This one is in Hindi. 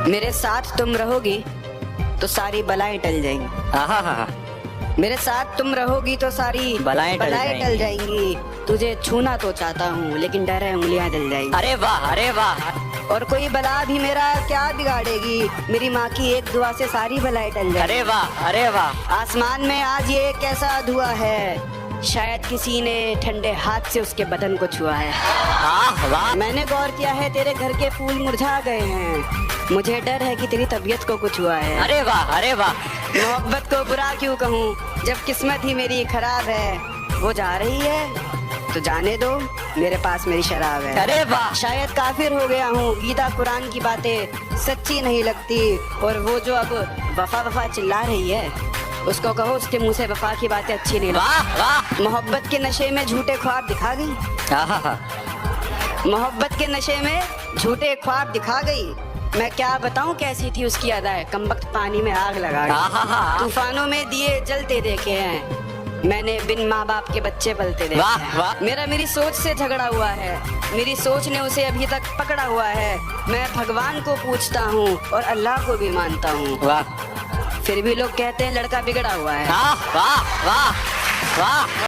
मेरे साथ तुम रहोगी तो सारी बलाएं टल जाएंगी। आहा, मेरे साथ तुम रहोगी तो सारी बलाएं टल टल जाएंगी। तुझे छूना तो चाहता हूँ लेकिन डर है उंगलियां जल जाएंगी। अरे वाह, अरे वाह। और कोई बला भी मेरा क्या बिगाड़ेगी, मेरी माँ की एक दुआ से सारी बलाएं टल जाएंगी। अरे वाह, अरे वाह। आसमान में आज ये कैसा धुआं है, शायद किसी ने ठंडे हाथ से उसके बदन को छुआ है। वाह। मैंने गौर किया है तेरे घर के फूल मुरझा गए हैं, मुझे डर है कि तेरी तबीयत को कुछ हुआ है। अरे वाह, अरे वाह। मोहब्बत को बुरा क्यों कहूँ जब किस्मत ही मेरी खराब है। वो जा रही है तो जाने दो, मेरे पास मेरी शराब है। अरे वाह। शायद काफिर हो गया हूँ, गीता कुरान की बातें सच्ची नहीं लगती। और वो जो अब वफा वफा चिल्ला रही है, उसको कहो उसके मुंह से वफा की बातें अच्छी नहीं लगती। वाह वाह। मोहब्बत के नशे में झूठे ख्वाब दिखा गई, मोहब्बत के नशे में झूठे ख्वाब दिखा गई। मैं क्या बताऊं कैसी थी उसकी अदाएं, कमबख्त पानी में आग लगा गई। तूफानों में दिए जलते देखे हैं मैंने, बिन माँ बाप के बच्चे पलते देखे हैं। मेरी सोच से झगड़ा हुआ है, मेरी सोच ने उसे अभी तक पकड़ा हुआ है। मैं भगवान को पूछता हूँ और अल्लाह को भी मानता हूँ, फिर भी लोग कहते हैं लड़का बिगड़ा हुआ है। वाह वाह वाह वाह।